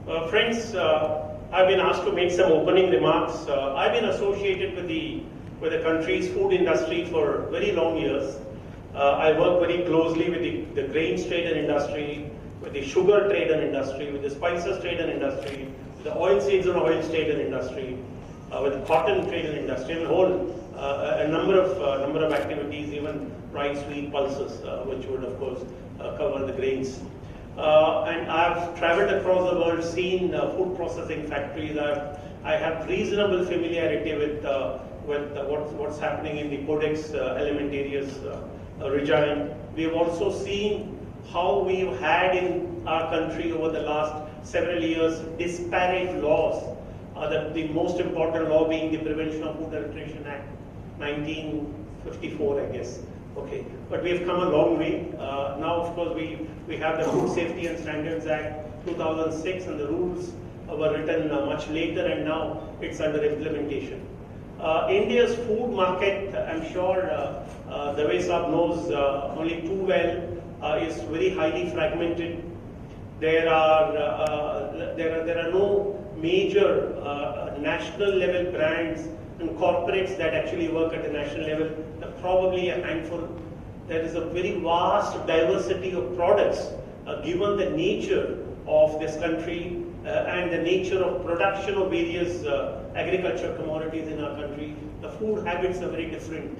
Friends, I've been asked to make some opening remarks. I've been associated with the country's food industry for very long years. I work very closely with the grains trade and industry, with the sugar trade and industry, with the spices trade and industry, with the oilseeds and oils trade and industry, with the cotton trade and industry, and a number of activities, even rice, wheat, pulses, which would of course cover the grains. And I've traveled across the world, seen food processing factories. I have reasonable familiarity with what's happening in the Codex Alimentarius regime. We've also seen how we've had in our country over the last several years disparate laws. The most important law being the Prevention of Food Adulteration Act, 1954, I guess. Okay, but we have come a long way. Now, of course, we have the Food Safety and Standards Act 2006, and the rules were written much later, and now it's under implementation. India's food market, I'm sure Dave Saab knows only too well, is very highly fragmented. There are no major national level brands and corporates that actually work at the national level. Probably a handful. There is a very vast diversity of products given the nature of this country and the nature of production of various agriculture commodities in our country. The food habits are very different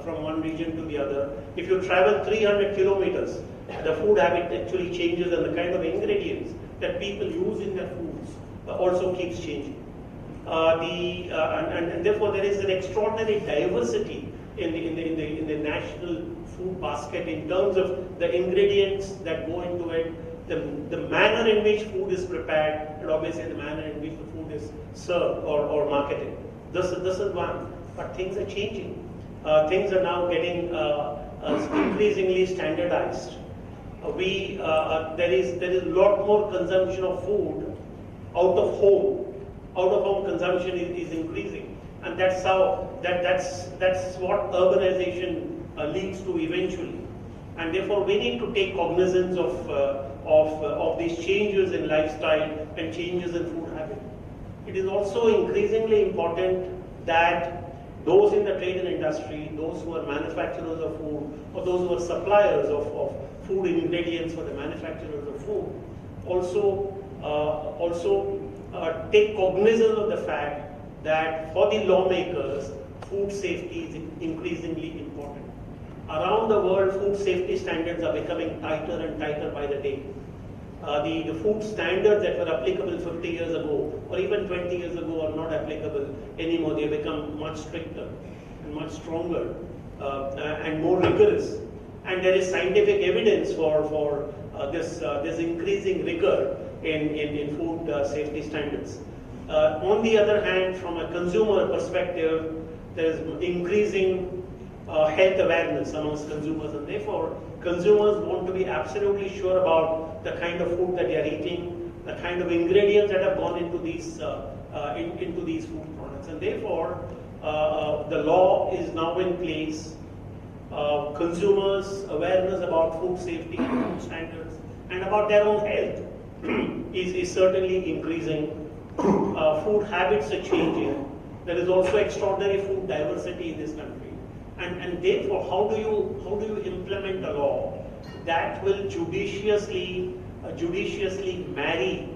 from one region to the other. If you travel 300 kilometers, the food habit actually changes, and the kind of ingredients that people use in their foods also keeps changing. And therefore there is an extraordinary diversity in the national food basket in terms of the ingredients that go into it, the manner in which food is prepared, and obviously the manner in which the food is served or marketed. This is one, but things are changing. Things are now getting increasingly standardized. There is a lot more consumption of food out of home. Out of home consumption is increasing, and that's what urbanization leads to eventually. And therefore, we need to take cognizance of these changes in lifestyle and changes in food habit. It is also increasingly important that those in the trade and industry, those who are manufacturers of food, or those who are suppliers of food ingredients for the manufacturers of food, also take cognizance of the fact that for the lawmakers, food safety is increasingly important. Around the world, food safety standards are becoming tighter and tighter by the day. The food standards that were applicable 50 years ago, or even 20 years ago, are not applicable anymore. They become much stricter and much stronger and more rigorous. And there is scientific evidence for this increasing rigor in food safety standards. On the other hand, from a consumer perspective, there is increasing health awareness amongst consumers, and therefore consumers want to be absolutely sure about the kind of food that they are eating, the kind of ingredients that have gone into these food products, and therefore the law is now in place. Consumers' awareness about food safety, food standards, and about their own health is certainly increasing. Food habits are changing. There is also extraordinary food diversity in this country, and therefore, how do you implement a law that will judiciously marry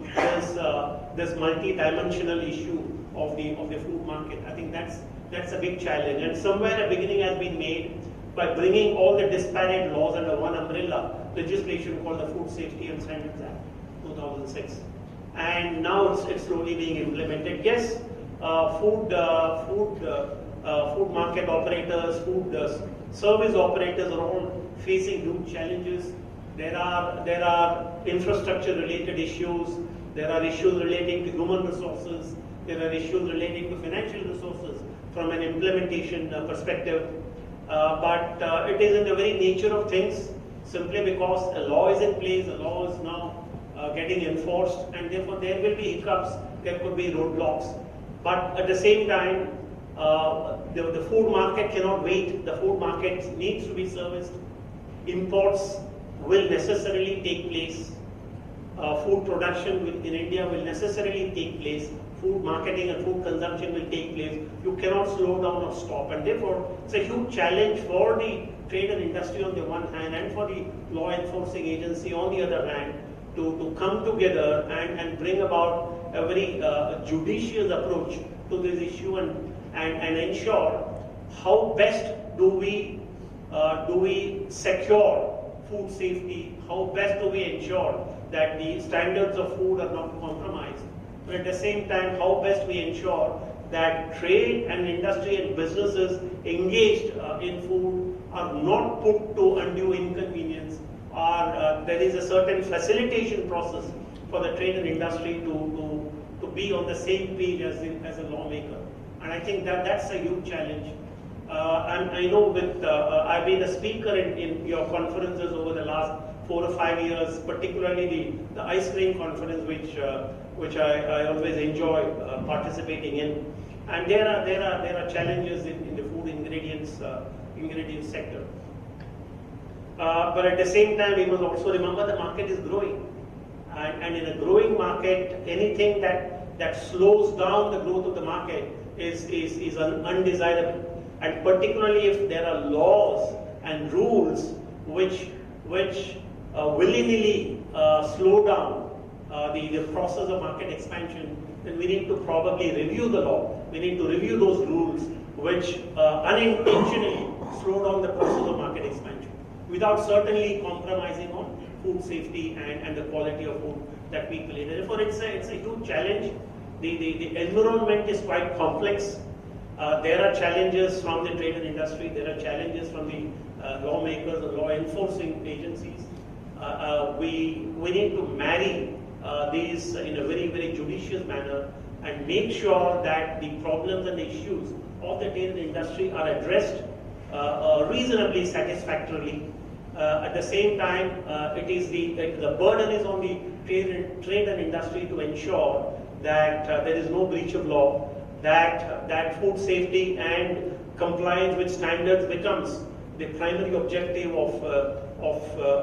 this multi-dimensional issue of the food market? I think that's a big challenge, and somewhere a beginning has been made by bringing all the disparate laws under one umbrella, legislation called the Food Safety and Standards Act 2006. And now it's slowly being implemented. Yes, food market operators, food service operators are all facing huge challenges. There are infrastructure related issues. There are issues relating to human resources. There are issues relating to financial resources from an implementation perspective. But it is in the very nature of things, simply because a law is in place, a law is now getting enforced, and therefore there will be hiccups, there could be roadblocks. But at the same time, the food market cannot wait. The food market needs to be serviced. Imports will necessarily take place. food production in India will necessarily take place, food marketing and food consumption will take place. You cannot slow down or stop, and therefore it's a huge challenge for the trade and industry on the one hand and for the law enforcing agency on the other hand to come together and bring about a very judicious approach to this issue and ensure how best do we secure food safety, how best do we ensure that the standards of food are not compromised, but at the same time how best we ensure that trade and industry and businesses engaged in food are not put to undue inconvenience, or there is a certain facilitation process for the trade and industry to be on the same page as a lawmaker. And I think that's a huge challenge. And I know I've been a speaker in your conferences over the last 4 or 5 years, particularly the ice cream conference, which I always enjoy participating in. And there are challenges in the food ingredients sector. But at the same time, we must also remember the market is growing, and in a growing market, anything that slows down the growth of the market is undesirable. And particularly if there are laws and rules which willy-nilly slow down the process of market expansion, then we need to probably review the law. We need to review those rules which unintentionally slow down the process of market expansion, without certainly compromising on food safety and the quality of food that people eat. Therefore, it's a huge challenge. The environment is quite complex. There are challenges from the trade and industry. There are challenges from the lawmakers and law enforcing agencies. We need to marry these in a very, very judicious manner and make sure that the problems and the issues of the trade and industry are addressed reasonably satisfactorily. At the same time, the burden is on the trade and industry to ensure that there is no breach of law, that food safety and compliance with standards becomes the primary objective of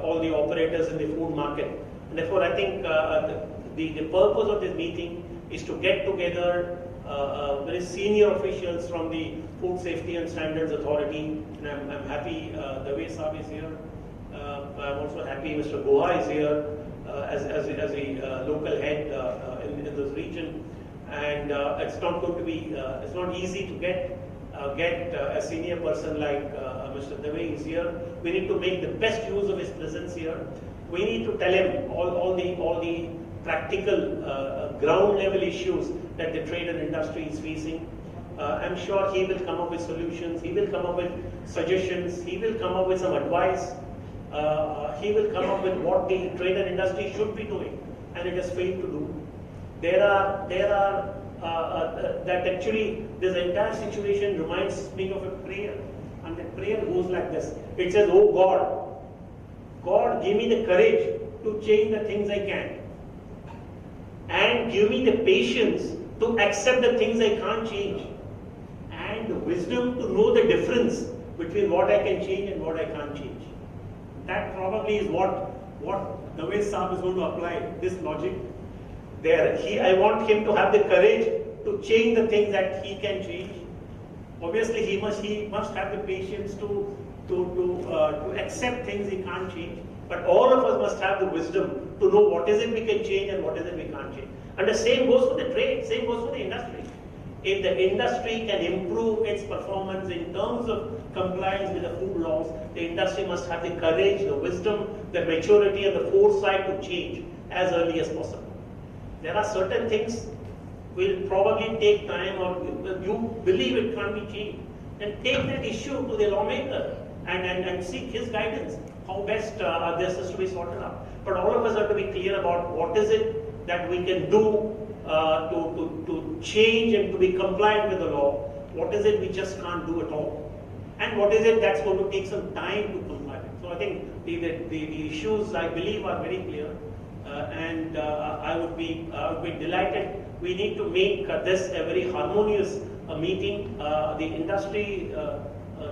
all the operators in the food market. And therefore, I think the purpose of this meeting is to get together very senior officials from the Food Safety and Standards Authority. And I'm happy Dave Saab is here. I'm also happy Mr. Goha is here as a local head in this region. And it's not going to be, it's not easy to get a senior person like Mr. Dave is here. We need to make the best use of his presence here. We need to tell him all the practical ground level issues that the trade and industry is facing. I'm sure he will come up with solutions. He will come up with suggestions. He will come up with some advice. He will come up with what the trade and industry should be doing, and it has failed to do. There are that actually this entire situation reminds me of a prayer, and the prayer goes like this. It says, "Oh God, give me the courage to change the things I can, and give me the patience to accept the things I can't change, and the wisdom to know the difference between what I can change and what I can't change." That probably is what Dave Saab is going to apply, this logic there. I want him to have the courage to change the things that he can change. Obviously, he must have the patience to accept things he can't change. But all of us must have the wisdom to know what is it we can change and what is it we can't change. And the same goes for the trade, same goes for the industry. If the industry can improve its performance in terms of compliance with the food laws, the industry must have the courage, the wisdom, the maturity and the foresight to change as early as possible. There are certain things will probably take time, or you believe it can't be changed. Then take that issue to the lawmaker and seek his guidance, how best this is to be sorted out. But all of us have to be clear about what is it that we can do to change and to be compliant with the law. What is it we just can't do at all? And what is it that's going to take some time to comply with? So I think the issues, I believe, are very clear. And I would be delighted. We need to make this a very harmonious meeting. The industry,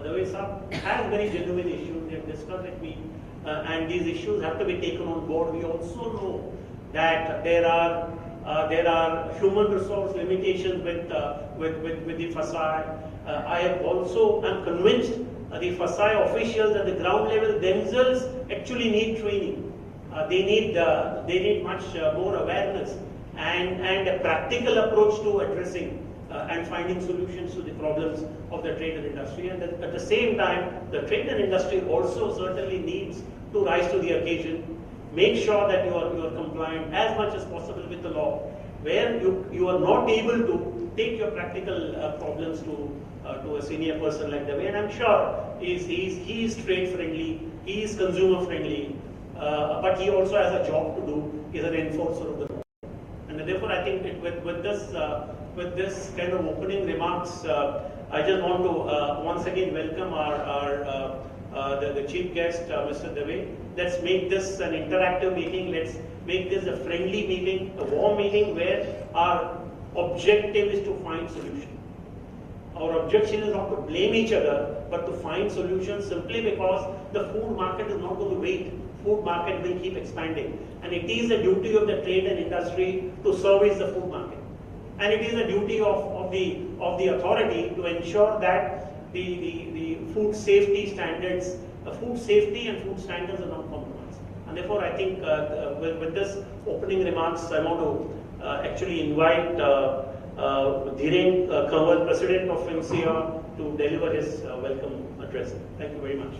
Dave Saab, has very genuine issues. They have discussed with me, and these issues have to be taken on board. We also know that there are human resource limitations with the FSSAI. I am also convinced the FSSAI officials at the ground level themselves actually need training. They need much more awareness and a practical approach to addressing and finding solutions to the problems of the trade and industry. And at the same time, the trade and industry also certainly needs to rise to the occasion. Make sure that you are compliant as much as possible with the law. Where you are not able to, take your practical problems to a senior person like Dave. And I'm sure he is trade friendly, he is consumer friendly, but he also has a job to do. He's an enforcer of the law. And therefore, I think with this kind of opening remarks, I just want to once again welcome the chief guest, Mr. Dave. Let's make this an interactive meeting. Let's make this a friendly meeting, a warm meeting where our objective is to find solutions. Our objection is not to blame each other, but to find solutions simply because the food market is not going to wait. Food market will keep expanding. And it is a duty of the trade and industry to service the food market. And it is a duty of the authority to ensure that the food safety standards, food safety and food standards are not compromised. And therefore, I think with this opening remarks, I want to actually invite Dhiren Kanwal, President of FIMSIA, to deliver his welcome address. Thank you very much.